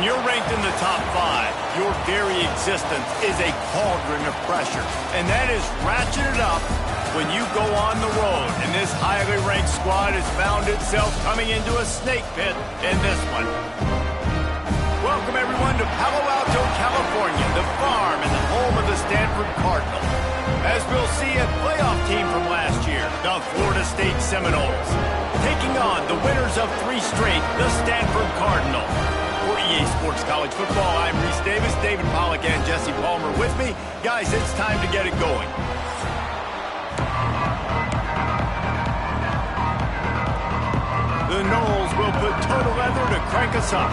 When you're ranked in the top 5, your very existence is a cauldron of pressure. And that is ratcheted up when you go on the road. And this highly ranked squad has found itself coming into a snake pit in this one. Welcome, everyone, to Palo Alto, California, the farm and the home of the Stanford Cardinal. As we'll see, a playoff team from last year, the Florida State Seminoles, taking on the winners of 3 straight, the Stanford Cardinal. For EA Sports College Football, I'm Reese Davis, David Pollack, and Jesse Palmer with me. Guys, it's time to get it going. The Noles will put total leather to crank us up.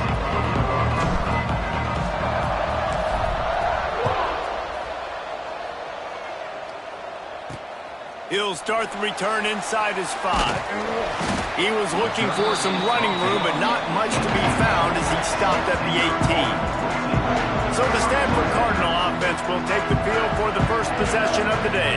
He'll start the return inside his 5. He was looking for some running room, but not much to be found as he stopped at the 18. So the Stanford Cardinal offense will take the field for the first possession of the day.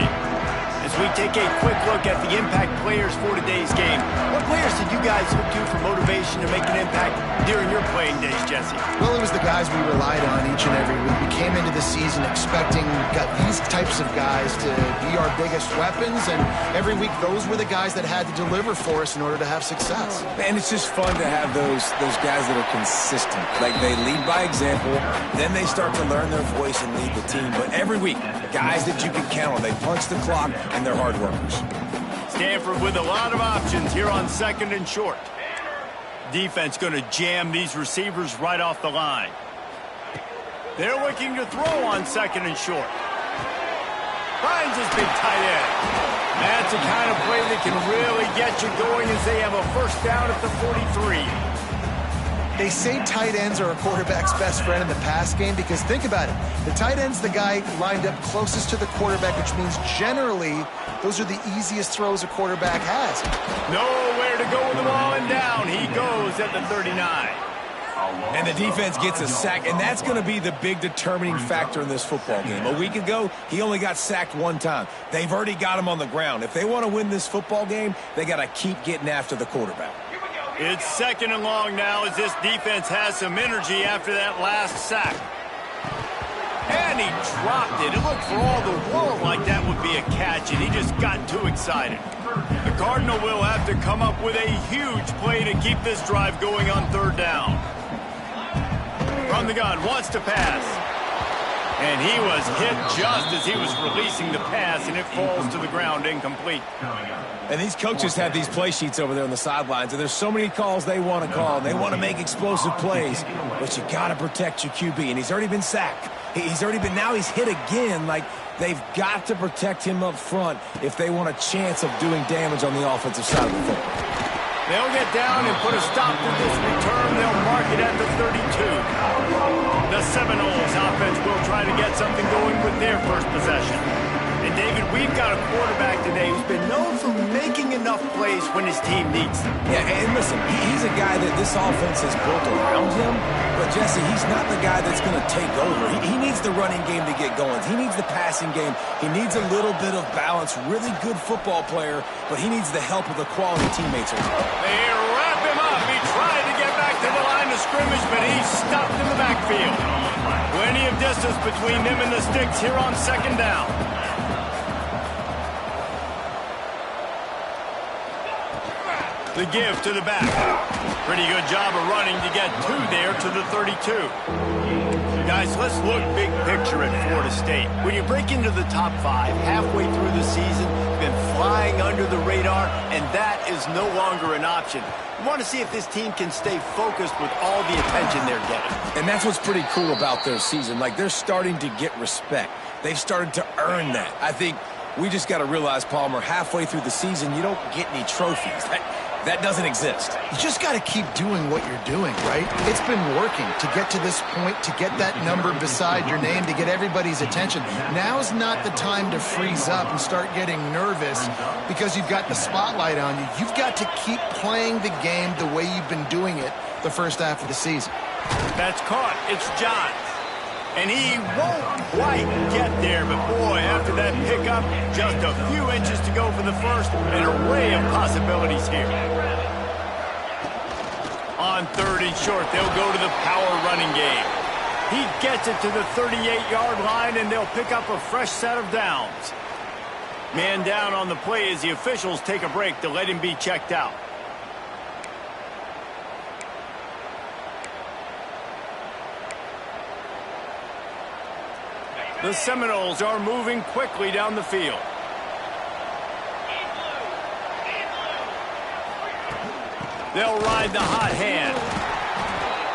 As we take a quick look at the impact players for today's game, what players did you guys look to for motivation to make an impact during your playing days, Jesse? Well, it was the guys we relied on each and every week. We came into the season expecting these types of guys to be our biggest weapons, and every week those were the guys that had to deliver for us in order to have success. And it's just fun to have those guys that are consistent. Like, they lead by example, then they start to learn their voice and lead the team. But every week, guys that you can count on, they punch the clock, and they're hard workers. Stanford with a lot of options here on 2nd and short. Defense going to jam these receivers right off the line. They're looking to throw on 2nd and short. Finds his big tight end. That's the kind of play that can really get you going as they have a first down at the 43. They say tight ends are a quarterback's best friend in the pass game because think about it. The tight end's the guy lined up closest to the quarterback, which means generally those are the easiest throws a quarterback has. Nowhere to go with the ball, and down he goes at the 39. And the defense gets a sack, and that's going to be the big determining factor in this football game. A week ago, he only got sacked 1 time. They've already got him on the ground. If they want to win this football game, they got to keep getting after the quarterback. It's 2nd and long now as this defense has some energy after that last sack. And he dropped it. It looked for all the world like that would be a catch, and he just got too excited. The Cardinal will have to come up with a huge play to keep this drive going on 3rd down. From the gun, wants to pass. And he was hit just as he was releasing the pass, and it falls to the ground incomplete. And these coaches have these play sheets over there on the sidelines, and there's so many calls they want to call. They want to make explosive plays, but you got to protect your QB, and he's already been sacked. Now he's hit again. Like, they've got to protect him up front if they want a chance of doing damage on the offensive side of the football. They'll get down and put a stop to this return. They'll mark it at the 32. The Seminoles offense will try to get something going with their first possession. And, David, we've got a quarterback today who's been known for making enough plays when his team needs them. Yeah, and listen, he's a guy that this offense has built around him. But, Jesse, he's not the guy that's going to take over. He needs the running game to get going. He needs the passing game. He needs a little bit of balance. Really good football player, but he needs the help of the quality teammates. They wrap him up. He tried to get back to the line of scrimmage, but he's stopped in the backfield. Plenty of distance between them and the sticks here on 2nd down. The give to the back. Pretty good job of running to get 2 there to the 32. Guys, let's look big picture at Florida State. When you break into the top 5 halfway through the season, you've been flying under the radar, and that is no longer an option. You want to see if this team can stay focused with all the attention they're getting. And that's what's pretty cool about their season. Like, they're starting to get respect. They've started to earn that. I think we just got to realize, Palmer, halfway through the season, you don't get any trophies. That doesn't exist. You just got to keep doing what you're doing, right? It's been working to get to this point, to get that number beside your name, to get everybody's attention. Now's not the time to freeze up and start getting nervous because you've got the spotlight on you. You've got to keep playing the game the way you've been doing it the first half of the season. That's caught. It's Johns. And he won't quite get there, but boy, after that pickup, just a few inches to go for the first, an array of possibilities here. On on 3rd and short. They'll go to the power running game. He gets it to the 38-yard line, and they'll pick up a fresh set of downs. Man down on the play as the officials take a break to let him be checked out. The Seminoles are moving quickly down the field. They'll ride the hot hand.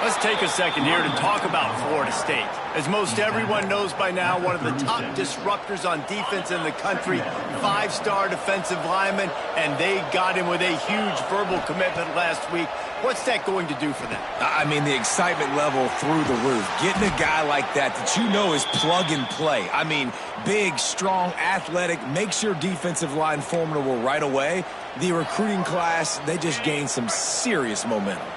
Let's take a second here to talk about Florida State. As most everyone knows by now, one of the top disruptors on defense in the country, 5-star defensive lineman, and they got him with a huge verbal commitment last week. What's that going to do for them? I mean, the excitement level through the roof. Getting a guy like that you know is plug and play. I mean, big, strong, athletic, makes your defensive line formidable right away. The recruiting class, they just gained some serious momentum.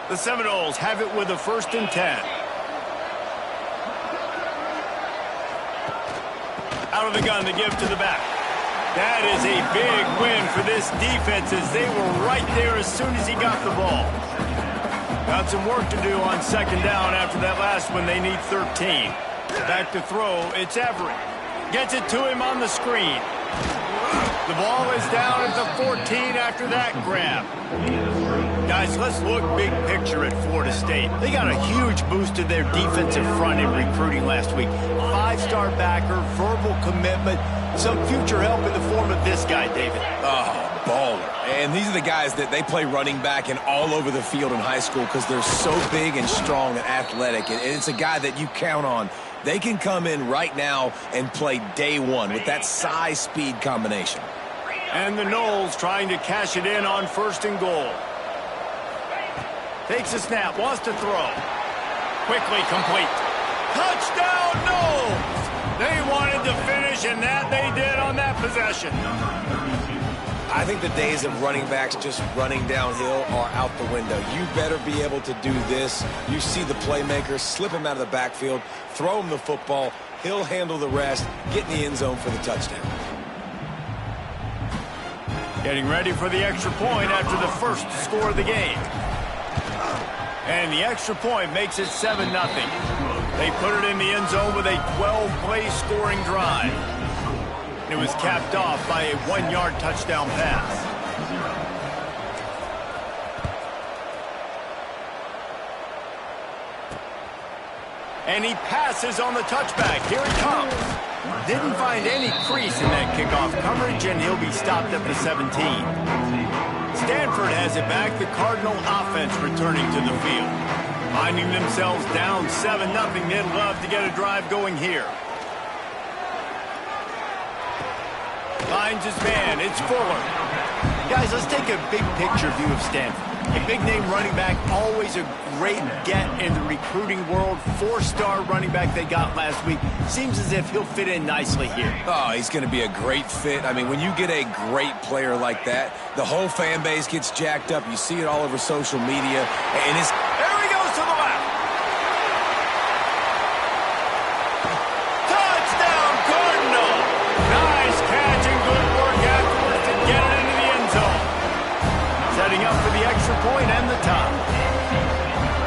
The Seminoles have it with a 1st and 10. Out of the gun to give to the back. That is a big win for this defense as they were right there as soon as he got the ball. Got some work to do on 2nd down after that last one. They need 13. Back to throw. It's Everett. Gets it to him on the screen. The ball is down at the 14 after that grab. Guys, let's look big picture at Florida State. They got a huge boost to their defensive front in recruiting last week. 5-star backer, verbal commitment, some future help in the form of this guy, David. Oh, baller. And these are the guys that they play running back and all over the field in high school because they're so big and strong and athletic. And it's a guy that you count on. They can come in right now and play day one with that size-speed combination. And the Noles trying to cash it in on 1st and goal. Takes a snap, wants to throw. Quickly complete. Touchdown, Noles! They wanted to finish, and that they did on that possession. I think the days of running backs just running downhill are out the window. You better be able to do this. You see the playmaker, slip him out of the backfield, throw him the football. He'll handle the rest, get in the end zone for the touchdown. Getting ready for the extra point after the first score of the game. And the extra point makes it 7-0. They put it in the end zone with a 12-play scoring drive. It was capped off by a 1-yard touchdown pass. And he passes on the touchback. Here he comes. Didn't find any crease in that kickoff coverage, and he'll be stopped at the 17. Stanford has it back. The Cardinal offense returning to the field. Finding themselves down 7-0. They'd love to get a drive going here. Finds his man. It's Fuller. Guys, let's take a big picture view of Stanford. A big-name running back, always a great get in the recruiting world. 4-star running back they got last week. Seems as if he'll fit in nicely here. Oh, he's going to be a great fit. I mean, when you get a great player like that, the whole fan base gets jacked up. You see it all over social media. And it's... There he goes to the left. Touchdown, Cardinal. Nice catch and good work afterwards to get it into the end zone. Setting up for the extra point and the top.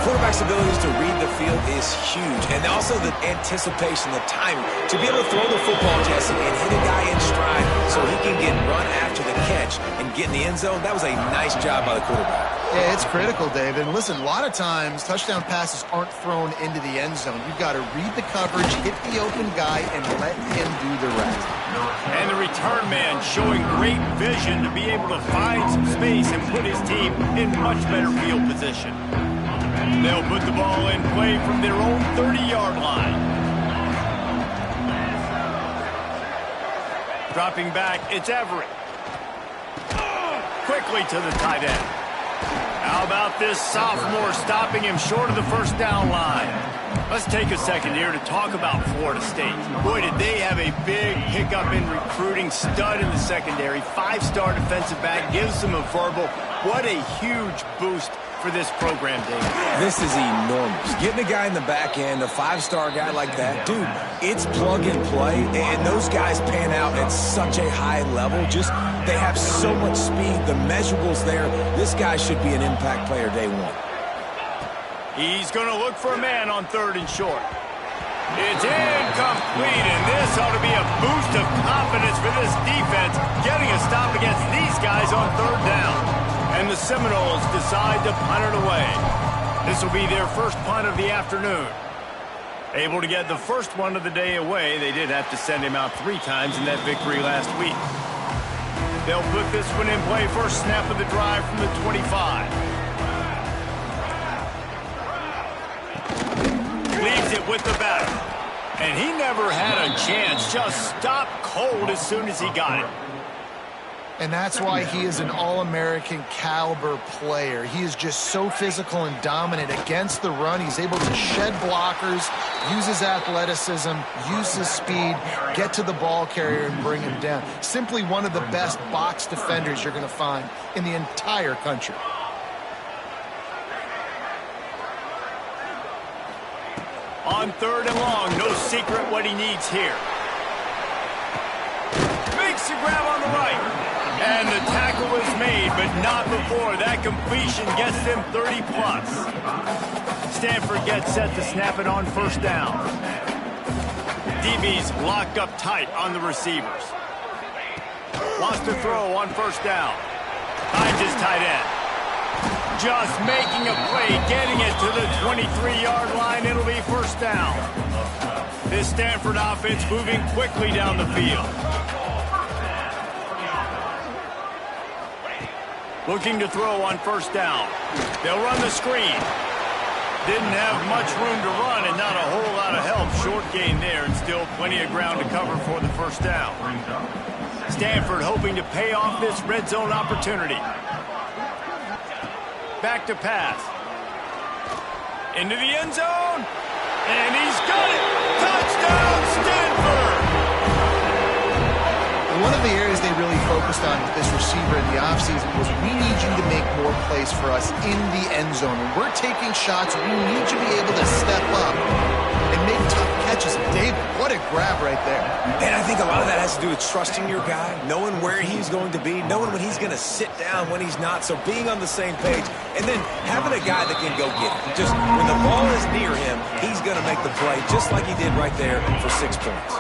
Quarterback's abilities to read the field is huge. And also the anticipation, the timing. To be able to throw the football, Jesse, and hit a guy in stride so he can get run after the catch and get in the end zone, that was a nice job by the quarterback. Yeah, it's critical, David. And listen, a lot of times touchdown passes aren't thrown into the end zone. You've got to read the coverage, hit the open guy, and let him do the rest. And the return man showing great vision to be able to find some space and put his team in much better field position. They'll put the ball in play from their own 30-yard line. Dropping back, it's Everett. Quickly to the tight end. How about this sophomore stopping him short of the first down line? Let's take a second here to talk about Florida State. Boy, did they have a big pickup in recruiting. Stud in the secondary. 5-star defensive back. Gives them a verbal. What a huge boost for this program, Dave. This is enormous. Getting a guy in the back end, a 5-star guy like that, dude, it's plug and play, and those guys pan out at such a high level. Just, they have so much speed. The measurables there. This guy should be an impact player day one. He's going to look for a man on 3rd and short. It's incomplete, and this ought to be a boost of confidence for this defense, getting a stop against these guys on 3rd down. And the Seminoles decide to punt it away. This will be their first punt of the afternoon. Able to get the first one of the day away. They did have to send him out 3 times in that victory last week. They'll put this one in play. First snap of the drive from the 25. Leaves it with the batter. And he never had a chance. Just stopped cold as soon as he got it. And that's why he is an All-American caliber player. He is just so physical and dominant against the run. He's able to shed blockers, use his athleticism, use his speed, get to the ball carrier and bring him down. Simply one of the best box defenders you're going to find in the entire country. On 3rd and long, no secret what he needs here. Makes the grab on the right. And the tackle was made, but not before. That completion gets them 30-plus. Stanford gets set to snap it on 1st down. DB's locked up tight on the receivers. Wants to throw on 1st down. Finds his tight end. Just making a play, getting it to the 23-yard line. It'll be 1st down. This Stanford offense moving quickly down the field. Looking to throw on 1st down. They'll run the screen. Didn't have much room to run and not a whole lot of help. Short gain there and still plenty of ground to cover for the 1st down. Stanford hoping to pay off this red zone opportunity. Back to pass. Into the end zone. And he's got it. Touchdown, Stanford! One of the areas they really focused on with this receiver in the offseason was we need you to make more plays for us in the end zone. When we're taking shots, we need you to be able to step up and make tough catches. David, what a grab right there. And I think a lot of that has to do with trusting your guy, knowing where he's going to be, knowing when he's going to sit down, when he's not. So being on the same page, and then having a guy that can go get it. Just when the ball is near him, he's going to make the play just like he did right there for 6 points.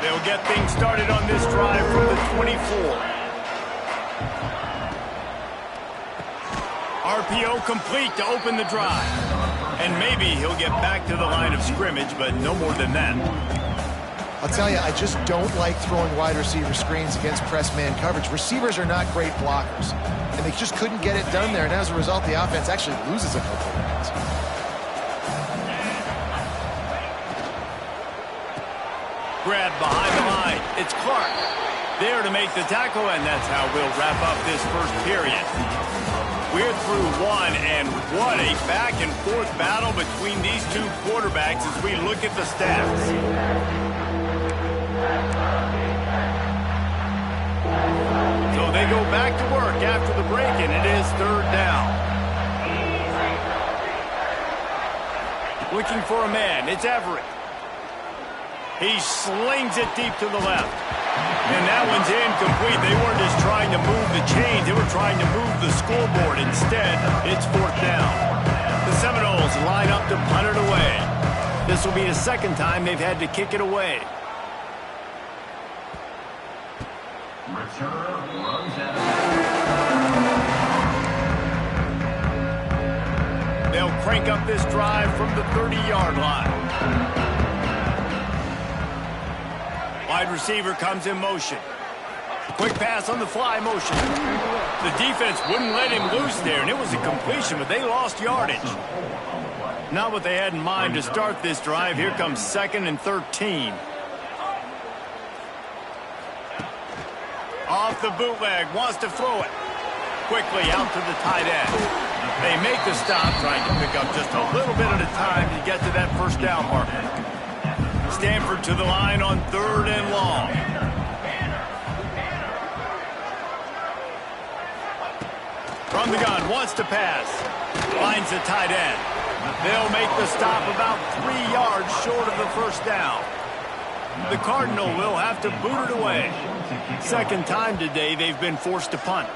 They'll get things started on this drive from the 24. RPO complete to open the drive. And maybe he'll get back to the line of scrimmage, but no more than that. I'll tell you, I just don't like throwing wide receiver screens against press man coverage. Receivers are not great blockers, and they just couldn't get it done there. And as a result, the offense actually loses a couple of yards. Grab behind the line. It's Clark there to make the tackle, and that's how we'll wrap up this first period. We're through one, and what a back-and-forth battle between these two quarterbacks as we look at the stats. So they go back to work after the break, and it is 3rd down. Looking for a man. It's Everett. He slings it deep to the left. And that one's incomplete. They weren't just trying to move the chains. They were trying to move the scoreboard. Instead, it's 4th down. The Seminoles line up to punt it away. This will be the 2nd time they've had to kick it away. They'll crank up this drive from the 30-yard line. Wide receiver comes in motion. Quick pass on the fly motion. The defense wouldn't let him loose there, and it was a completion, but they lost yardage. Not what they had in mind to start this drive. Here comes 2nd and 13. Off the bootleg, wants to throw it. Quickly out to the tight end. They make the stop, trying to pick up just a little bit at a time to get to that 1st down marker. Stanford to the line on 3rd and long. From the gun, wants to pass. Finds the tight end. They'll make the stop about 3 yards short of the 1st down. The Cardinal will have to boot it away. 2nd time today they've been forced to punt.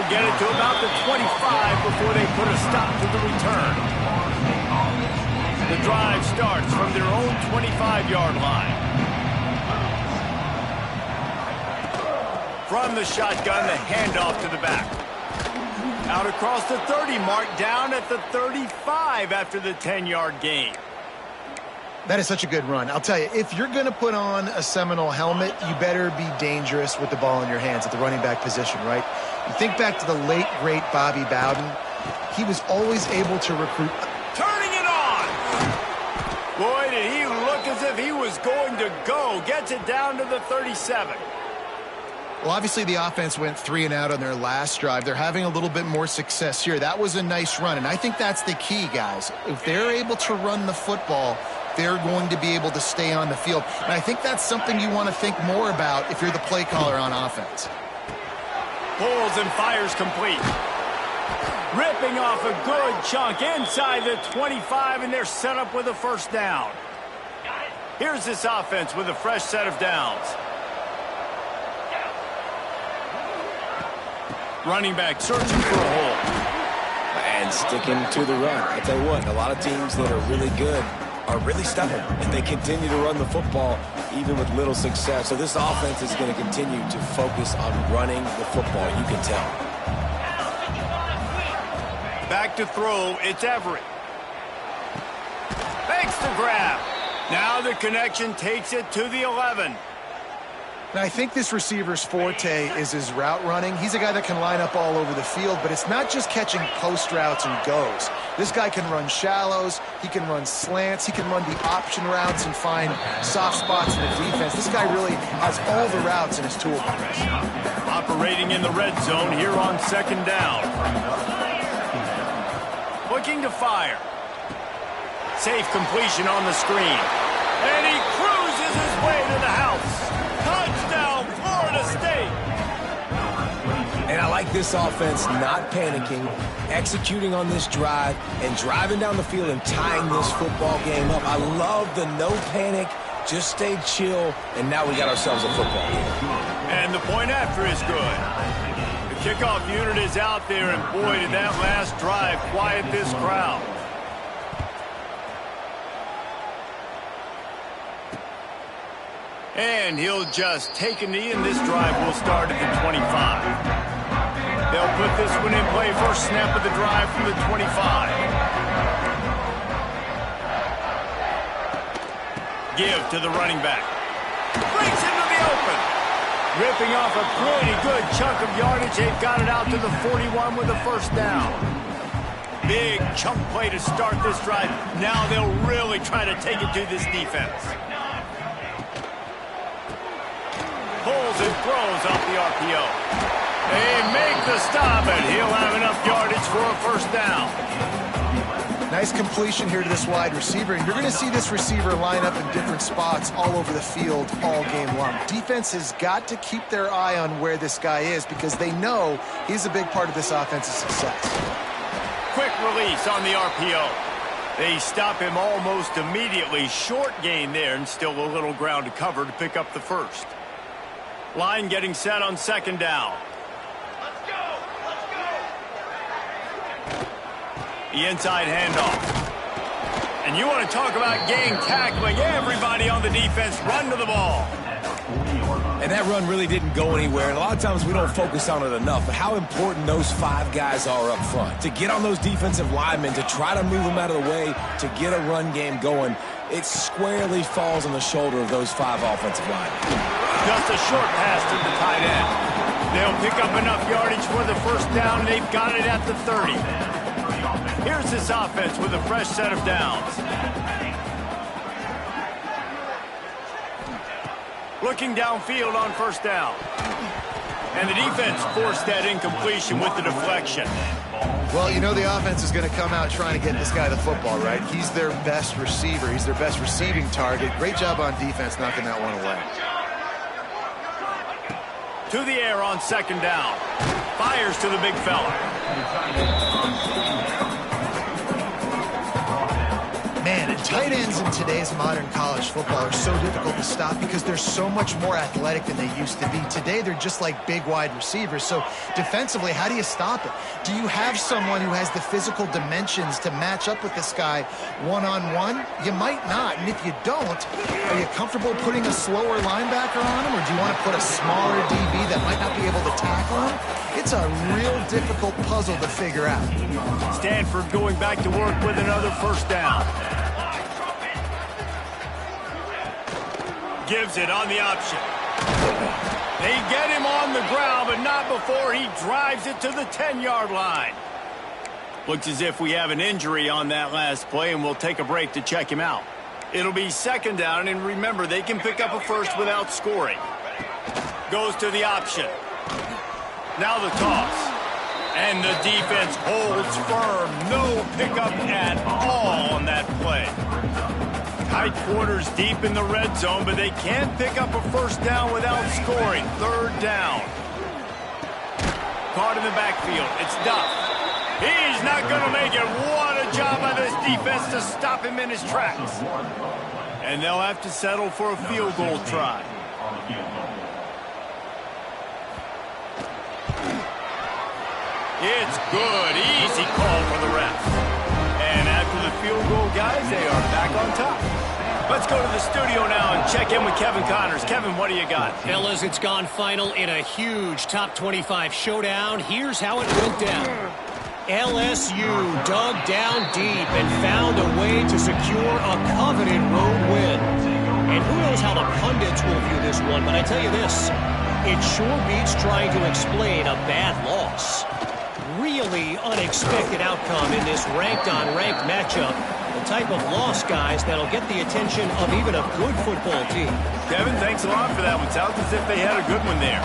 will get it to about the 25 before they put a stop to the return. The drive starts from their own 25-yard line. From the shotgun, the handoff to the back. Out across the 30 mark, down at the 35 after the 10-yard gain. That is such a good run. I'll tell you, if you're going to put on a Seminole helmet, you better be dangerous with the ball in your hands at the running back position, right? You think back to the late, great Bobby Bowden. He was always able to recruit. Turning it on! Boy, did he look as if he was going to go. Gets it down to the 37. Well, obviously the offense went 3 and out on their last drive. They're having a little bit more success here. That was a nice run, and I think that's the key, guys. If they're able to run the football, they're going to be able to stay on the field. And I think that's something you want to think more about if you're the play caller on offense. Pulls and fires complete. Ripping off a good chunk inside the 25, and they're set up with a first down. Here's this offense with a fresh set of downs. Running back searching for a hole. And sticking to the run. I tell you what, a lot of teams that are really good are really stubborn, and they continue to run the football even with little success. So this offense is going to continue to focus on running the football, you can tell. Back to throw, it's Everett. Makes the grab. Now the connection takes it to the 11. Now, I think this receiver's forte is his route running. He's a guy that can line up all over the field, but it's not just catching post routes and goes. This guy can run shallows, he can run slants, he can run the option routes and find soft spots in the defense. This guy really has all the routes in his toolbox. Operating in the red zone here on second down. Looking to fire. Safe completion on the screen. And he cruises his way to the house. Touchdown, Florida State! And I like this offense not panicking, executing on this drive, and driving down the field and tying this football game up. I love the no panic, just stay chill, and now we got ourselves a football game. And the point after is good. The kickoff unit is out there, and boy, did that last drive quiet this crowd. And he'll just take a knee, and this drive will start at the 25. They'll put this one in play. First snap of the drive from the 25. Give to the running back. Brings him to the open. Ripping off a pretty good chunk of yardage. They've got it out to the 41 with a first down. Big chunk play to start this drive. Now they'll really try to take it to this defense. Pulls and throws off the RPO. They make the stop, and he'll have enough yardage for a first down. Nice completion here to this wide receiver, and you're going to see this receiver line up in different spots all over the field all game long. Defense has got to keep their eye on where this guy is because they know he's a big part of this offense's success. Quick release on the RPO. They stop him almost immediately. Short gain there, and still a little ground to cover to pick up the first. Line getting set on second down. Let's go! Let's go! The inside handoff. And you want to talk about gang tackling. Everybody on the defense run to the ball. And that run really didn't go anywhere. And a lot of times we don't focus on it enough. But how important those 5 guys are up front. To get on those defensive linemen, to try to move them out of the way, to get a run game going, it squarely falls on the shoulder of those 5 offensive linemen. Just a short pass to the tight end. They'll pick up enough yardage for the first down. They've got it at the 30. Here's this offense with a fresh set of downs. Looking downfield on first down. And the defense forced that incompletion with the deflection. Well, you know the offense is going to come out trying to get this guy the football, right? He's their best receiver. He's their best receiving target. Great job on defense knocking that one away. To the air on second down. Fires to the big fella. Man, Tight ends in today's modern college football are so difficult to stop because they're so much more athletic than they used to be. Today, they're just like big wide receivers. So defensively, how do you stop it? Do you have someone who has the physical dimensions to match up with this guy one-on-one? You might not. And if you don't, are you comfortable putting a slower linebacker on him, or do you want to put a smaller DB that might not be able to tackle him? It's a real difficult puzzle to figure out. Stanford going back to work with another first down. Gives it on the option. They get him on the ground, but not before he drives it to the 10-yard line. Looks as if we have an injury on that last play, and we'll take a break to check him out. It'll be second down, and remember, they can pick up a first without scoring. Goes to the option. Now the toss. And the defense holds firm. No pickup at all on that play. Tight quarters deep in the red zone, but they can't pick up a first down without scoring. Third down. Caught in the backfield. It's Duff. He's not going to make it. What a job by this defense to stop him in his tracks. And they'll have to settle for a field goal try. It's good. Easy call for the ref. And after the field goal, guys, they are back on top. Let's go to the studio now and check in with Kevin Connors. Kevin, what do you got? Fellas, it's gone final in a huge top 25 showdown. Here's how it went down. LSU dug down deep and found a way to secure a coveted road win. And who knows how the pundits will view this one, but I tell you this, it sure beats trying to explain a bad loss. Really unexpected outcome in this ranked-on-ranked matchup. The type of loss, guys, that'll get the attention of even a good football team. Kevin, thanks a lot for that one. Sounds as if they had a good one there.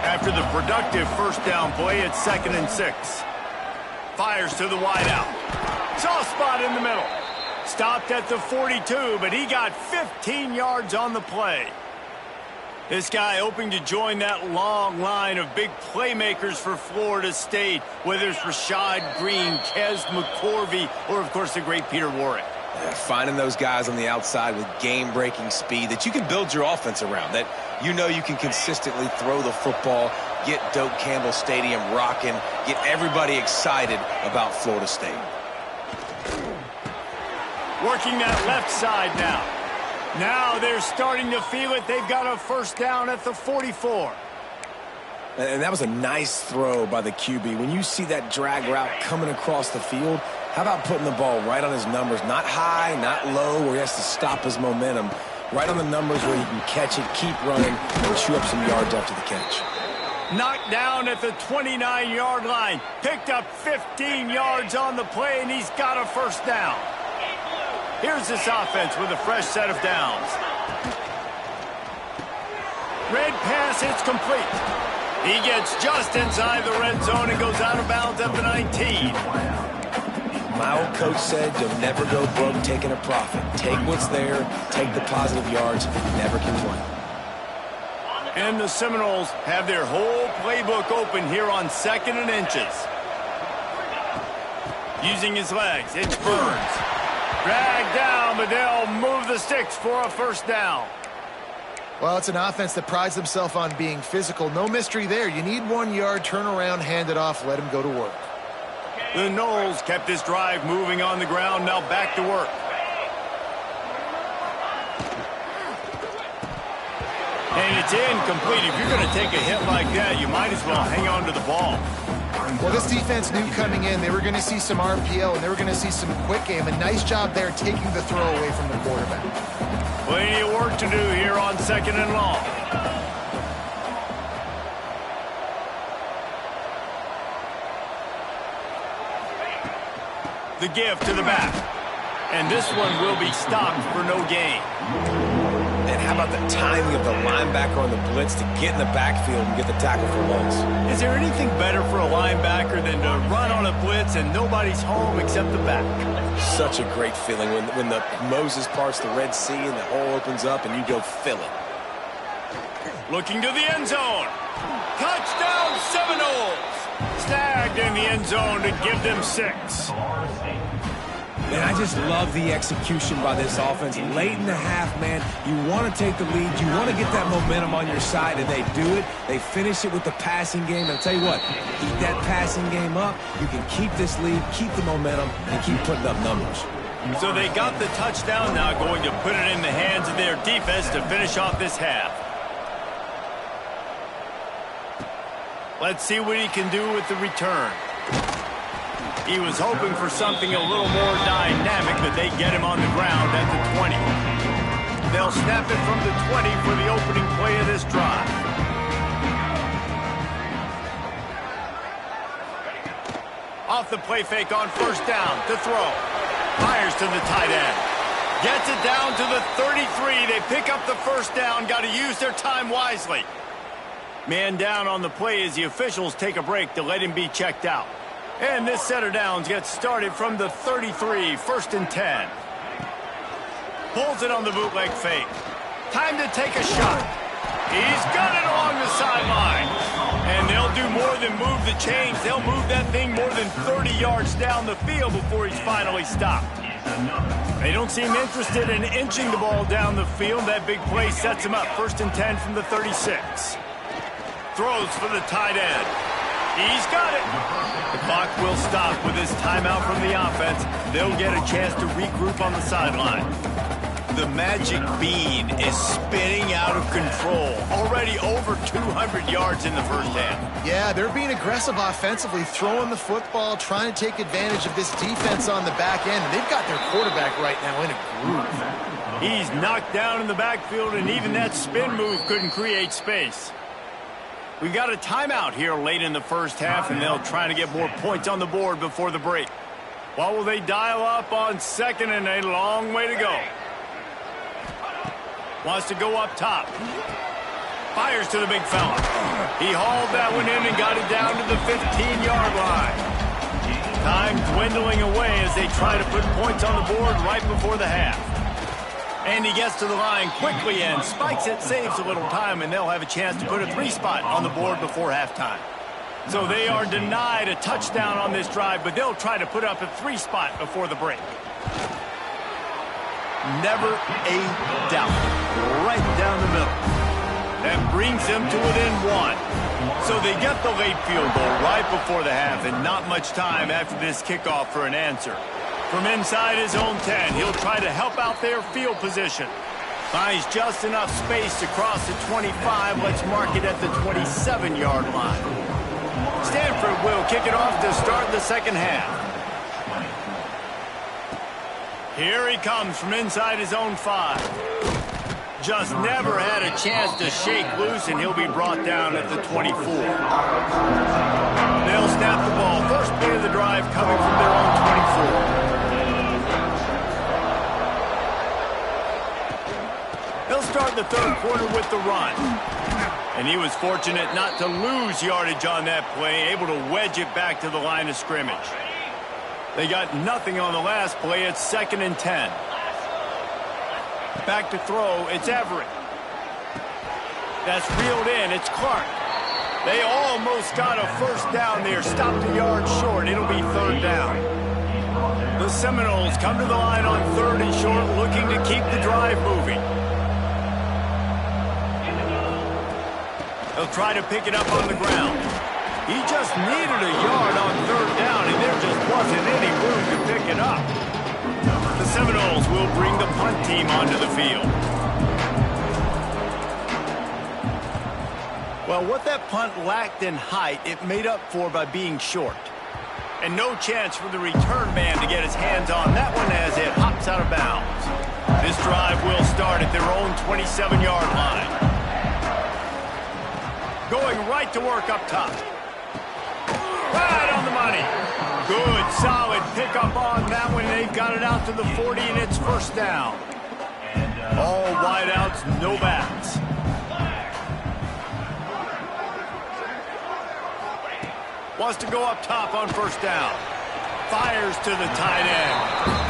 After the productive first down play, it's 2nd and 6. Fires to the wideout. Soft spot in the middle. Stopped at the 42, but he got 15 yards on the play. This guy hoping to join that long line of big playmakers for Florida State, whether it's Rashad Green, Kez McCorvey, or, of course, the great Peter Warrick. Yeah, finding those guys on the outside with game-breaking speed that you can build your offense around, that you know you can consistently throw the football, get Doak Campbell Stadium rocking, get everybody excited about Florida State. Working that left side now. Now they're starting to feel it. They've got a first down at the 44. And that was a nice throw by the QB. When you see that drag route coming across the field, how about putting the ball right on his numbers? Not high, not low, where he has to stop his momentum. Right on the numbers where he can catch it, keep running, and chew up some yards after the catch. Knocked down at the 29-yard line. Picked up 15 yards on the play, and he's got a first down. Here's this offense with a fresh set of downs. Red pass, it's complete. He gets just inside the red zone and goes out of bounds at the 19. My old coach said you'll never go broke taking a profit. Take what's there, take the positive yards, never complain. And the Seminoles have their whole playbook open here on 2nd and inches. Using his legs, it's Burns. Dragged down, but they'll move the sticks for a first down. Well, it's an offense that prides themselves on being physical. No mystery there. You need 1 yard, turn around, hand it off, let him go to work. The Noles kept this drive moving on the ground, now back to work. And it's incomplete. If you're going to take a hit like that, you might as well hang on to the ball. Well, this defense knew coming in they were going to see some RPO and they were going to see some quick game. A nice job there taking the throw away from the quarterback. Plenty of work to do here on 2nd and long. The give to the back. And this one will be stopped for no gain. And how about the timing of the linebacker on the blitz to get in the backfield and get the tackle for loss? Is there anything better for a linebacker than to run on a blitz and nobody's home except the back? Such a great feeling when the Moses parts the Red Sea and the hole opens up and you go fill it. Looking to the end zone. Touchdown Seminoles! Snagged in the end zone to give them 6. Man, I just love the execution by this offense. Late in the half, man, you want to take the lead. You want to get that momentum on your side, and they do it. They finish it with the passing game. And I'll tell you what, keep that passing game up. You can keep this lead, keep the momentum, and keep putting up numbers. So they got the touchdown, now going to put it in the hands of their defense to finish off this half. Let's see what he can do with the return. He was hoping for something a little more dynamic, but they get him on the ground at the 20. They'll snap it from the 20 for the opening play of this drive. Off the play fake on first down to throw. Fires to the tight end. Gets it down to the 33. They pick up the first down. Got to use their time wisely. Man down on the play as the officials take a break to let him be checked out. And this set of downs gets started from the 33, 1st and 10. Pulls it on the bootleg fake. Time to take a shot. He's got it along the sideline. And they'll do more than move the chains. They'll move that thing more than 30 yards down the field before he's finally stopped. They don't seem interested in inching the ball down the field. That big play sets him up. 1st and 10 from the 36. Throws for the tight end. He's got it. The clock will stop with this timeout from the offense. They'll get a chance to regroup on the sideline. The magic bean is spinning out of control. Already over 200 yards in the first half. Yeah, they're being aggressive offensively, throwing the football, trying to take advantage of this defense on the back end. And they've got their quarterback right now in a groove. He's knocked down in the backfield, and even that spin move couldn't create space. We've got a timeout here late in the first half, and they'll try to get more points on the board before the break. What will they dial up on second and a long way to go? Wants to go up top. Fires to the big fella. He hauled that one in and got it down to the 15-yard line. Time dwindling away as they try to put points on the board right before the half. And he gets to the line quickly and spikes it, saves a little time, and they'll have a chance to put a 3-spot on the board before halftime. So they are denied a touchdown on this drive, but they'll try to put up a 3-spot before the break. Never a doubt. Right down the middle. That brings them to within 1. So they get the late field goal right before the half, and not much time after this kickoff for an answer. From inside his own 10, he'll try to help out their field position. Finds just enough space to cross the 25. Let's mark it at the 27-yard line. Stanford will kick it off to start the second half. Here he comes from inside his own 5. Just never had a chance to shake loose, and he'll be brought down at the 24. They'll snap the ball. First play of the drive coming from their own 24. They'll start the third quarter with the run. And he was fortunate not to lose yardage on that play, able to wedge it back to the line of scrimmage. They got nothing on the last play. It's 2nd and 10. Back to throw. It's Everett. That's reeled in. It's Clark. They almost got a first down there. Stopped a yard short. It'll be 3rd down. The Seminoles come to the line on 3rd and short, looking to keep the drive moving. They'll try to pick it up on the ground. He just needed a yard on 3rd down, and there just wasn't any room to pick it up. The Seminoles will bring the punt team onto the field. Well, what that punt lacked in height, it made up for by being short. And no chance for the return man to get his hands on that one as it hops out of bounds. This drive will start at their own 27-yard line. Going right to work up top. Right on the money. Good, solid pickup on that one. They've got it out to the 40, and it's 1st down. All wideouts, no backs. Wants to go up top on 1st down. Fires to the tight end.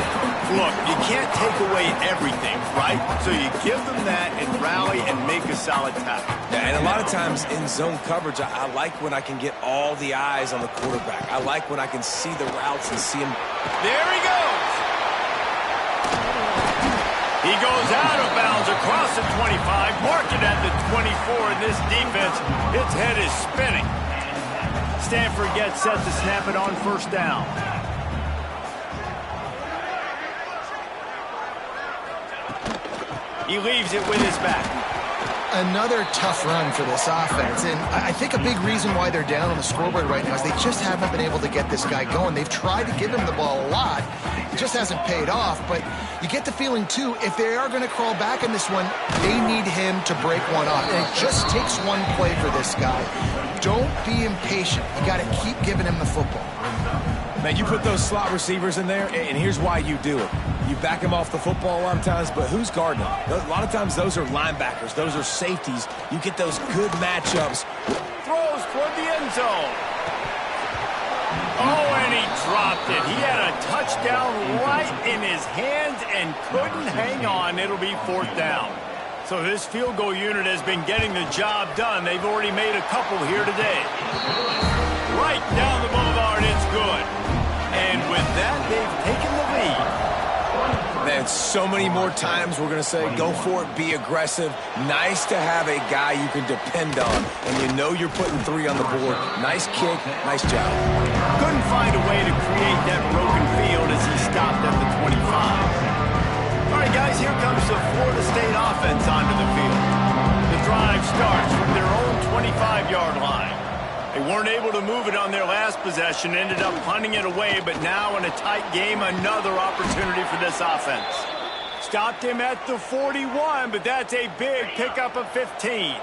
Look, you can't take away everything, right? So you give them that and rally and make a solid tackle. Yeah, and a lot of times in zone coverage, I like when I can get all the eyes on the quarterback. I like when I can see the routes and see him. There he goes. He goes out of bounds across the 25, marking at the 24, and this defense, its head is spinning. Stanford gets set to snap it on first down. He leaves it with his back. Another tough run for this offense, and I think a big reason why they're down on the scoreboard right now is they just haven't been able to get this guy going. They've tried to give him the ball a lot. It just hasn't paid off, but you get the feeling, too, if they are going to crawl back in this one, they need him to break one off. And it just takes one play for this guy. Don't be impatient. You got to keep giving him the football. Man, you put those slot receivers in there, and here's why you do it. You back them off the football a lot of times, but who's guarding them? A lot of times those are linebackers. Those are safeties. You get those good matchups. Throws toward the end zone. Oh, and he dropped it. He had a touchdown right in his hands and couldn't hang on. It'll be fourth down. So this field goal unit has been getting the job done. They've already made a couple here today. Right down the boulevard, it's good. And with that, they've taken the lead. Man, so many more times we're going to say, go for it, be aggressive. Nice to have a guy you can depend on, and you know you're putting 3 on the board. Nice kick, nice job. Couldn't find a way to create that broken field as he stopped at the 25. All right, guys, here comes the Florida State offense onto the field. The drive starts from their own 25-yard line. They weren't able to move it on their last possession, ended up punting it away, but now in a tight game, another opportunity for this offense. Stopped him at the 41, but that's a big pickup of 15.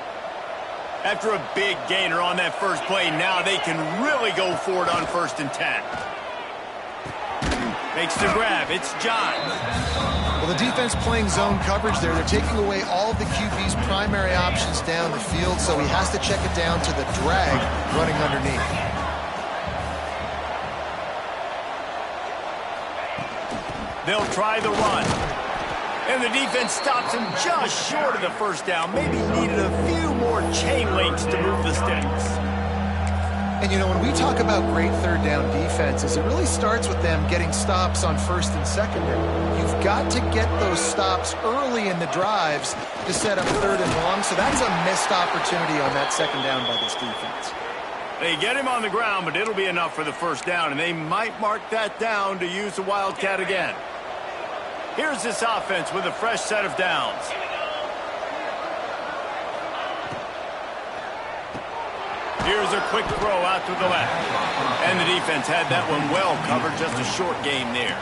After a big gainer on that first play, now they can really go for it on 1st and 10. Makes the grab. It's John. Well, the defense playing zone coverage there. They're taking away all of the QB's primary options down the field, so he has to check it down to the drag running underneath. They'll try the run. And the defense stops him just short of the first down. Maybe needed a few more chain links to move the sticks. And, you know, when we talk about great third down defenses, it really starts with them getting stops on 1st and 2nd. You've got to get those stops early in the drives to set up 3rd and long, so that's a missed opportunity on that 2nd down by this defense. They get him on the ground, but it'll be enough for the first down, and they might mark that down to use the Wildcat again. Here's this offense with a fresh set of downs. Here's a quick throw out to the left. And the defense had that one well covered, just a short game there.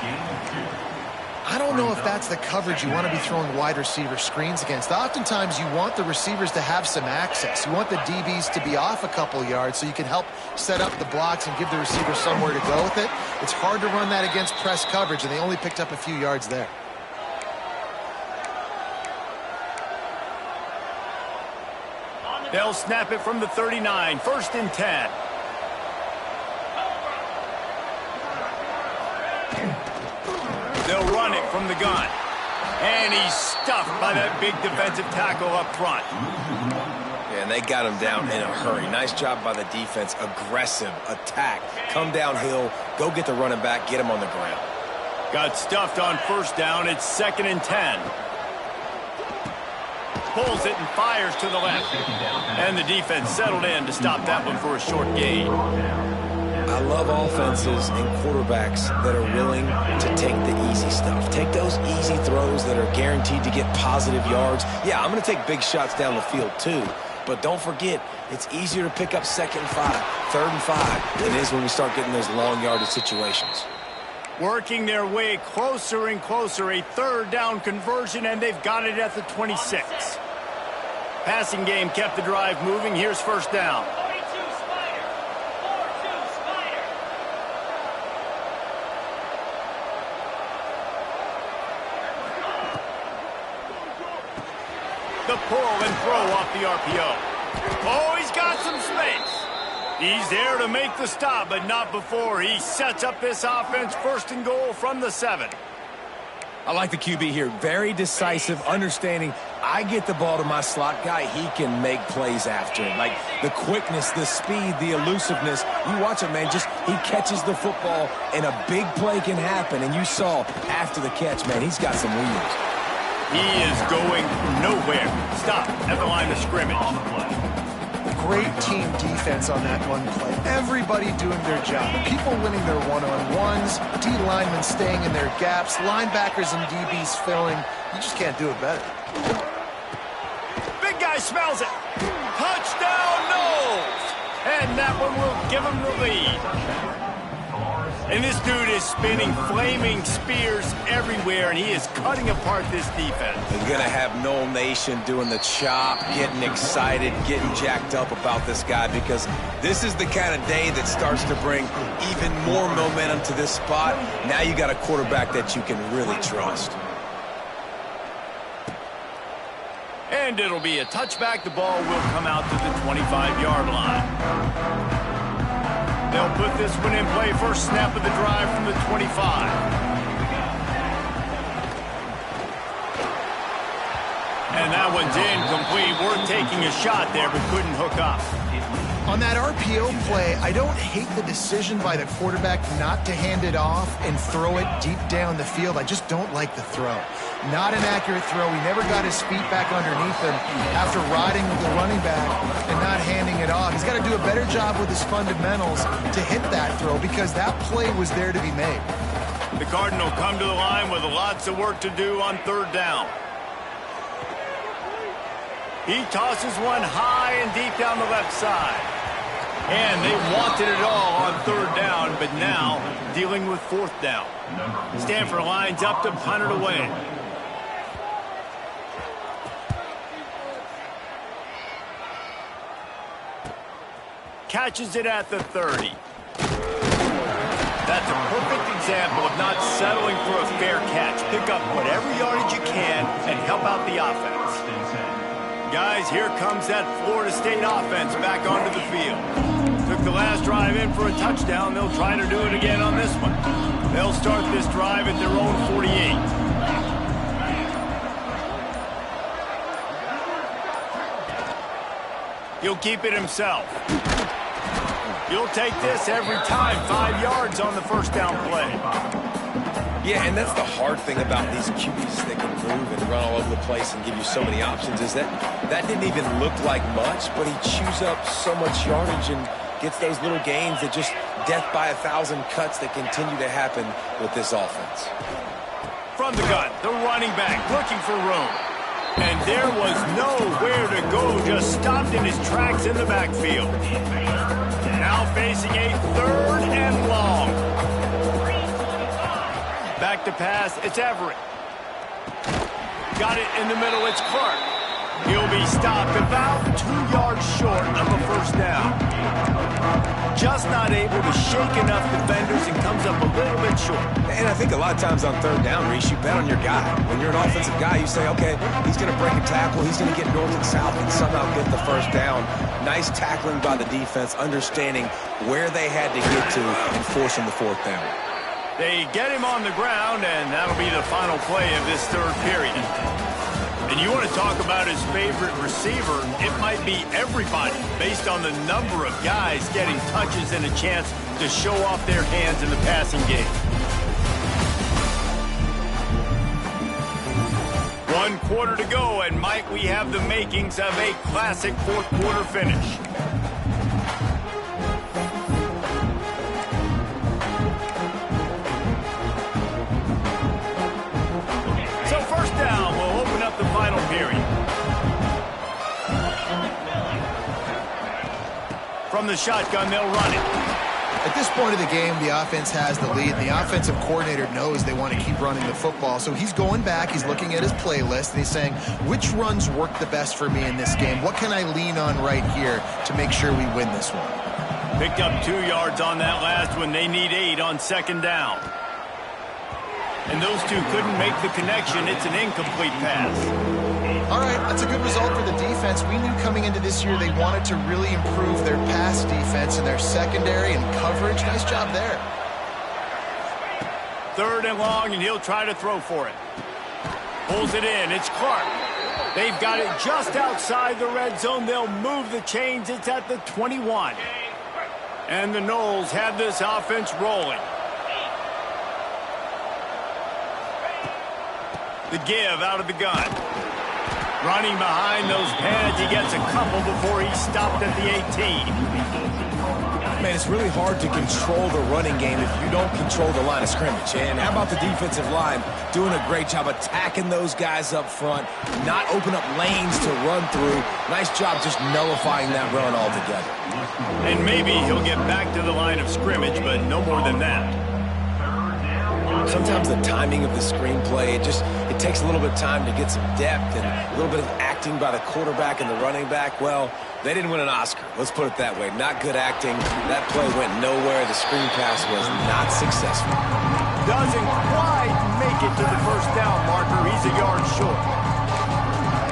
I don't know if that's the coverage you want to be throwing wide receiver screens against. Oftentimes, you want the receivers to have some access. You want the DBs to be off a couple yards so you can help set up the blocks and give the receiver somewhere to go with it. It's hard to run that against press coverage, and they only picked up a few yards there. They'll snap it from the 39, 1st and 10. They'll run it from the gun. And he's stuffed by that big defensive tackle up front. Yeah, and they got him down in a hurry. Nice job by the defense. Aggressive attack. Come downhill, go get the running back, get him on the ground. Got stuffed on 1st down. It's 2nd and 10. Pulls it and fires to the left. And the defense settled in to stop that one for a short gain. I love offenses and quarterbacks that are willing to take the easy stuff. Take those easy throws that are guaranteed to get positive yards. Yeah, I'm going to take big shots down the field too. But don't forget, it's easier to pick up 2nd and 5, 3rd and 5 than it is when we start getting those long yardage situations. Working their way closer and closer, a 3rd down conversion, and they've got it at the 26. Passing game kept the drive moving. Here's 1st down. The pull and throw off the RPO. Oh, he's got some space. He's there to make the stop, but not before he sets up this offense 1st and goal from the 7. I like the QB here. Very decisive, understanding I get the ball to my slot guy, he can make plays after it. Like the quickness, the speed, the elusiveness. You watch it, man, just he catches the football and a big play can happen. And you saw after the catch, man, he's got some wheels. He is going nowhere. Stop at the line of scrimmage. Great team defense on that one play. Everybody doing their job. People winning their one-on-ones, D linemen staying in their gaps, linebackers and DBs filling. You just can't do it better. Big guy smells it. Touchdown, Knowles. And that one will give him the lead. And this dude is spinning flaming spears everywhere, and he is cutting apart this defense. You're going to have Knoll Nation doing the chop, getting excited, getting jacked up about this guy, because this is the kind of day that starts to bring even more momentum to this spot. Now you got a quarterback that you can really trust. And it'll be a touchback. The ball will come out to the 25-yard line. They'll put this one in play. First snap of the drive from the 25. And that one's incomplete. Worth taking a shot there, but couldn't hook up. On that RPO play, I don't hate the decision by the quarterback not to hand it off and throw it deep down the field. I just don't like the throw. Not an accurate throw. He never got his feet back underneath him after riding the running back and not handing it off. He's got to do a better job with his fundamentals to hit that throw, because that play was there to be made. The Cardinal come to the line with lots of work to do on third down. He tosses one high and deep down the left side. And they wanted it all on third down, but now dealing with fourth down. Stanford lines up to punt it away. Catches it at the 30. That's a perfect example of not settling for a fair catch. Pick up whatever yardage you can and help out the offense. Guys, here comes that Florida State offense back onto the field. Took the last drive in for a touchdown. They'll try to do it again on this one. They'll start this drive at their own 48. He'll keep it himself. He'll take this every time. 5 yards on the first down play. Yeah, and that's the hard thing about these QBs that can move and run all over the place and give you so many options, is that didn't even look like much, but he chews up so much yardage and gets those little gains that just death by 1,000 cuts that continue to happen with this offense. From the gun, the running back looking for room. And there was nowhere to go, just stopped in his tracks in the backfield. Now facing a third and long. Back to pass, it's Everett. Got it in the middle, it's Clark. He'll be stopped about 2 yards short of a first down. Just not able to shake enough defenders and comes up a little bit short. And I think a lot of times on third down, Reese, you bet on your guy. When you're an offensive guy, you say, okay, he's going to break a tackle, he's going to get north and south and somehow get the first down. Nice tackling by the defense, understanding where they had to get to and forcing the fourth down. They get him on the ground, and that'll be the final play of this third period. And you want to talk about his favorite receiver, it might be everybody, based on the number of guys getting touches and a chance to show off their hands in the passing game. 1 quarter to go, and might we have the makings of a classic fourth quarter finish. The final period. From the shotgun, they'll run it. At this point of the game, the offense has the lead. The offensive coordinator knows they want to keep running the football. So he's going back, he's looking at his playlist, and he's saying, which runs work the best for me in this game? What can I lean on right here to make sure we win this one? Picked up 2 yards on that last one. They need 8 on second down. And those two couldn't make the connection. It's an incomplete pass. All right, that's a good result for the defense. We knew coming into this year they wanted to really improve their pass defense and their secondary and coverage. Nice job there. Third and long, and he'll try to throw for it. Pulls it in. It's Clark. They've got it just outside the red zone. They'll move the chains. It's at the 21. And the Noles have this offense rolling. The give out of the gun. Running behind those pads, he gets a couple before he's stopped at the 18. Man, it's really hard to control the running game if you don't control the line of scrimmage. And how about the defensive line doing a great job attacking those guys up front, not open up lanes to run through. Nice job just nullifying that run altogether. And maybe he'll get back to the line of scrimmage, but no more than that. Sometimes the timing of the screenplay, it takes a little bit of time to get some depth and a little bit of acting by the quarterback and the running back. Well, they didn't win an Oscar. Let's put it that way. Not good acting. That play went nowhere. The screen pass was not successful. Doesn't quite make it to the first down marker. He's a yard short.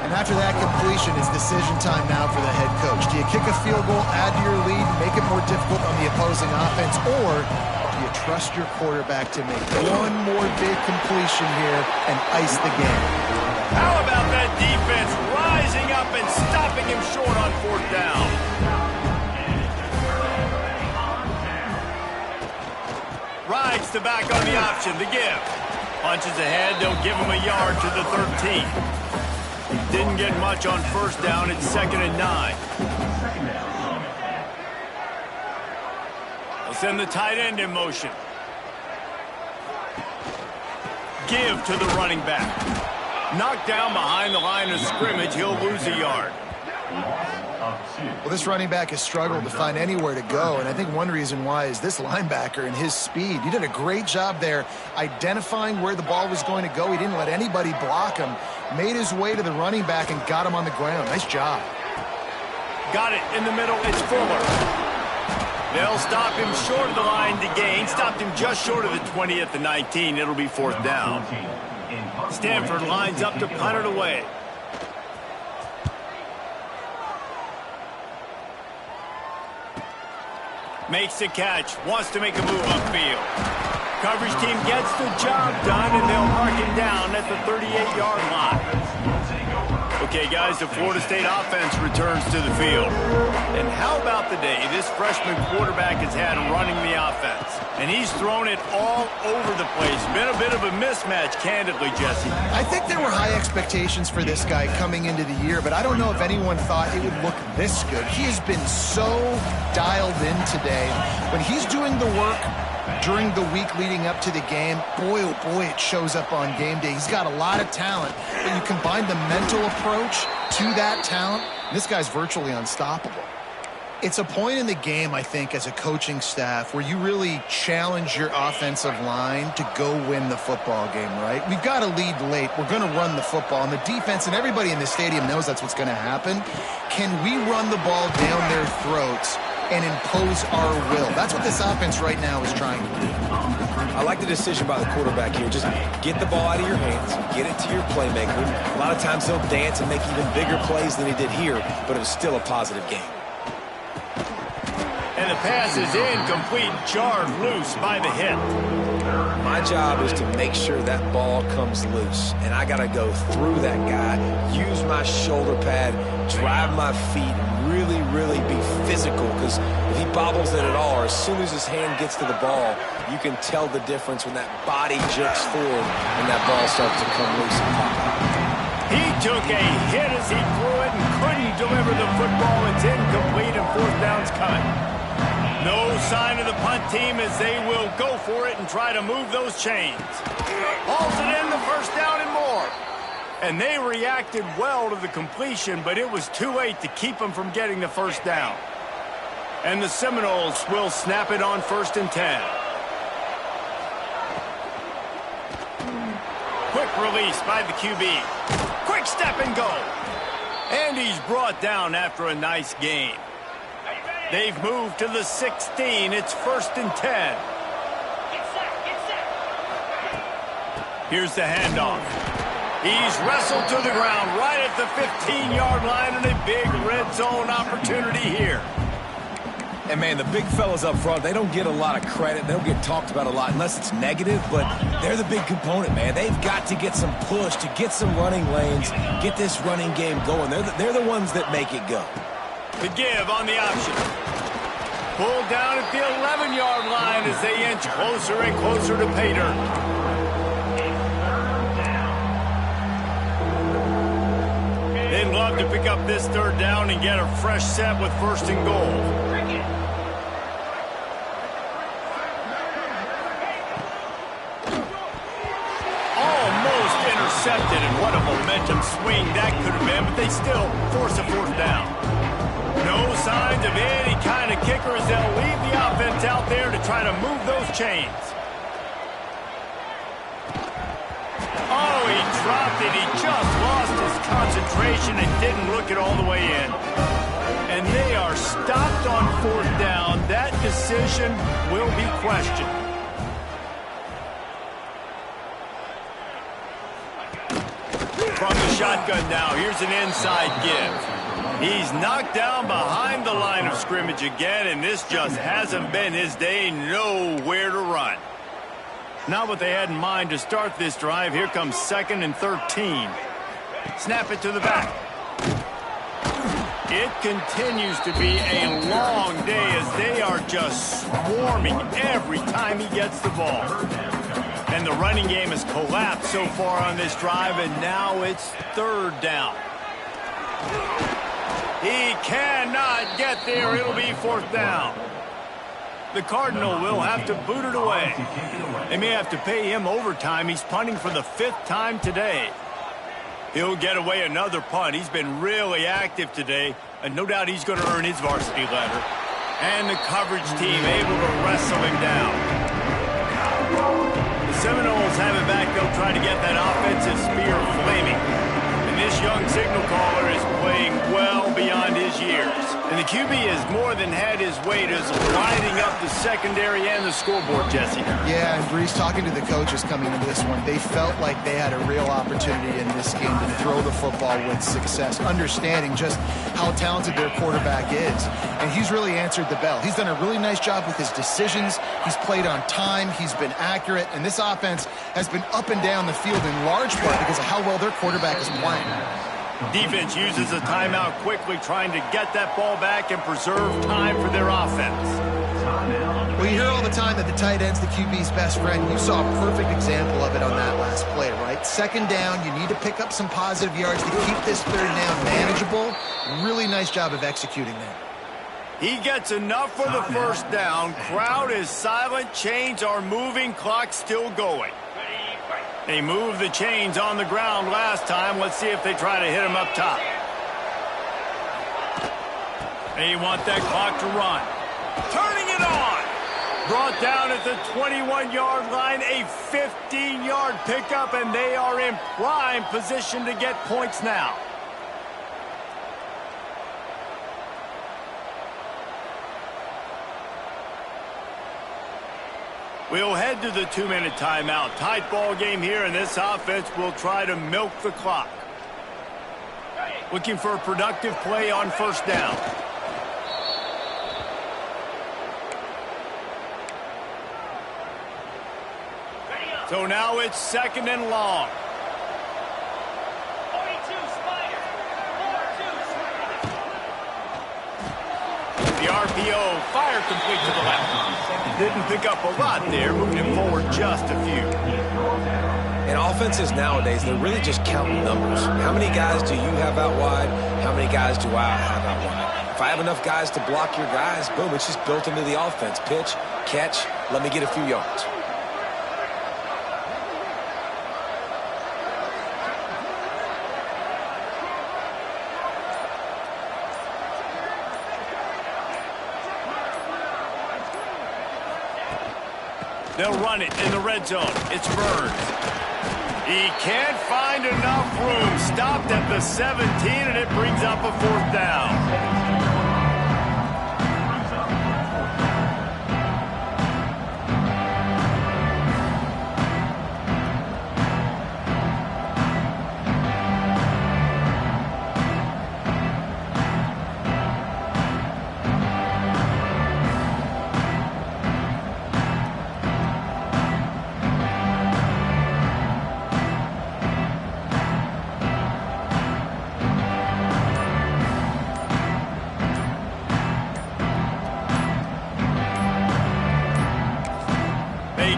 And after that completion, it's decision time now for the head coach. Do you kick a field goal, add to your lead, make it more difficult on the opposing offense, or do you trust your quarterback to make one more big completion here and ice the game? How about that defense rising up and stopping him short on fourth down? Rides to back on the option, the give. Punches ahead, they'll give him a yard to the 13. Didn't get much on first down, it's 2nd and 9. They'll send the tight end in motion. Give to the running back. Knocked down behind the line of scrimmage, he'll lose a yard. Well, this running back has struggled to find anywhere to go, and I think one reason why is this linebacker and his speed. He did a great job there identifying where the ball was going to go. He didn't let anybody block him, made his way to the running back and got him on the ground. Nice job. Got it in the middle, it's Fuller. They'll stop him short of the line to gain. Stopped him just short of the 20 at the 19. It'll be fourth down. Stanford lines up to punt it away. Makes the catch. Wants to make a move upfield. Coverage team gets the job done, and they'll mark it down at the 38-yard line. Okay, guys, the Florida State offense returns to the field. And how about the day this freshman quarterback has had running the offense? And he's thrown it all over the place. Been a bit of a mismatch, candidly, Jesse. I think there were high expectations for this guy coming into the year, but I don't know if anyone thought it would look this good. He has been so dialed in today. When he's doing the work during the week leading up to the game, boy, oh boy, it shows up on game day. He's got a lot of talent, but you combine the mental approach to that talent, this guy's virtually unstoppable. It's a point in the game, I think, as a coaching staff where you really challenge your offensive line to go win the football game, right? We've got to lead late. We're going to run the football. And the defense and everybody in the stadium knows that's what's going to happen. Can we run the ball down their throats and impose our will? That's what this offense right now is trying to do. I like the decision by the quarterback here. Just get the ball out of your hands, get it to your playmaker. A lot of times he'll dance and make even bigger plays than he did here, but it was still a positive game. And the pass is incomplete, jarred loose by the hit. My job is to make sure that ball comes loose, and I got to go through that guy, use my shoulder pad, drive my feet, really, really be physical, because if he bobbles it at all, or as soon as his hand gets to the ball, you can tell the difference when that body jerks forward and that ball starts to come loose and pop out. He took a hit as he threw it and couldn't deliver the football. It's incomplete and fourth down's coming. No sign of the punt team as they will go for it and try to move those chains. Hauls it in, the first down and more. And they reacted well to the completion, but it was too late to keep them from getting the first down. And the Seminoles will snap it on 1st and 10. Quick release by the QB. Quick step and go. And he's brought down after a nice gain. They've moved to the 16. It's 1st and 10. Here's the handoff. He's wrestled to the ground right at the 15-yard line, and a big red zone opportunity here. And, man, the big fellas up front, they don't get a lot of credit. They don't get talked about a lot unless it's negative, but they're the big component, man. They've got to get some push, to get some running lanes, get this running game going. They're the ones that make it go. The give on the option. Pulled down at the 11-yard line as they inch closer and closer to pay dirt. love to pick up this third down and get a fresh set with first and goal. Almost intercepted, and what a momentum swing that could have been, but they still force a fourth down. No signs of any kind of kickers. They'll leave the offense out there to try to move those chains. Oh, he dropped it. He just lost his concentration and didn't look it all the way in. And they are stopped on fourth down. That decision will be questioned. From the shotgun now, here's an inside give. He's knocked down behind the line of scrimmage again, and this just hasn't been his day. Nowhere to run. Not what they had in mind to start this drive. Here comes 2nd and 13. Snap it to the back. It continues to be a long day as they are just swarming every time he gets the ball. And the running game has collapsed so far on this drive, and now it's third down. He cannot get there. It'll be fourth down. The Cardinal will have to boot it away. They may have to pay him overtime. He's punting for the 5th time today. He'll get away another punt. He's been really active today, and no doubt he's going to earn his varsity letter. And the coverage team able to wrestle him down. The Seminoles have it back. They'll try to get that offensive spear flaming. And this young signal caller is playing well beyond his years. And the QB has more than had his weight as lighting up the secondary and the scoreboard, Jesse. Yeah, and Brees, talking to the coaches coming into this one, they felt like they had a real opportunity in this game to throw the football with success, understanding just how talented their quarterback is. And he's really answered the bell. He's done a really nice job with his decisions. He's played on time. He's been accurate. And this offense has been up and down the field in large part because of how well their quarterback is playing. Defense uses a timeout quickly, trying to get that ball back and preserve time for their offense. Well, you hear all the time that the tight end's the QB's best friend. You saw a perfect example of it on that last play, right? Second down, you need to pick up some positive yards to keep this third down manageable. Really nice job of executing that. He gets enough for the first down. Crowd is silent. Chains are moving. Clock still going. They moved the chains on the ground last time. Let's see if they try to hit him up top. They want that clock to run. Turning it on. Brought down at the 21-yard line. A 15-yard pickup, and they are in prime position to get points now. We'll head to the 2-minute timeout. Tight ball game here, and this offense will try to milk the clock. Looking for a productive play on first down. So now it's 2nd and long. The RPO, fire complete to the left. Didn't pick up a lot there, moving him forward just a few. And offenses nowadays, they're really just counting numbers. How many guys do you have out wide? How many guys do I have out wide? If I have enough guys to block your guys, boom, it's just built into the offense. Pitch, catch, let me get a few yards. They'll run it in the red zone. It's Burns. He can't find enough room. Stopped at the 17, and it brings up a fourth down.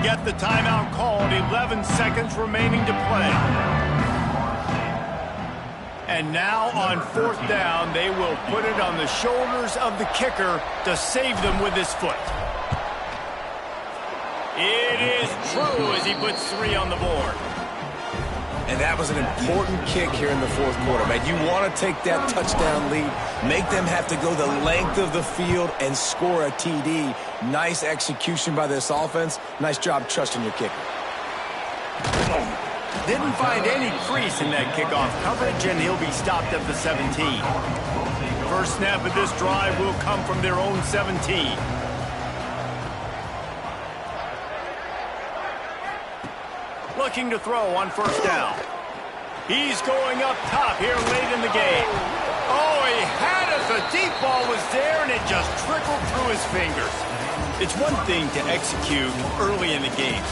Get the timeout called. 11 seconds remaining to play. And now on 4th down, they will put it on the shoulders of the kicker to save them with his foot. It is true as he puts 3 on the board. And that was an important kick here in the 4th quarter, man. You want to take that touchdown lead, make them have to go the length of the field and score a TD. Nice execution by this offense. Nice job trusting your kicker. Didn't find any crease in that kickoff coverage, and he'll be stopped at the 17. First snap of this drive will come from their own 17. Looking to throw on 1st down. He's going up top here late in the game. Oh, he had it. The deep ball was there, and it just trickled through his fingers. It's one thing to execute early in the game.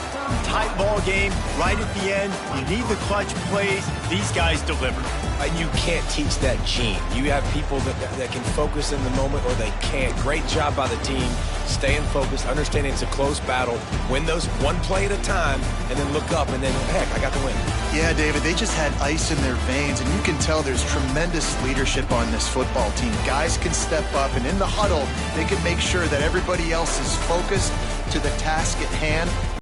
Tight ball game, right at the end. You need the clutch plays. These guys deliver. You can't teach that gene. You have people that can focus in the moment or they can't. Great job by the team, staying focused, understanding it's a close battle. Win those one play at a time, and then look up, and then, heck, I got the win. Yeah, David, they just had ice in their veins, and you can tell there's tremendous leadership on this football team. Guys can step up, and in the huddle, they can make sure that everybody else is focused to the task at hand.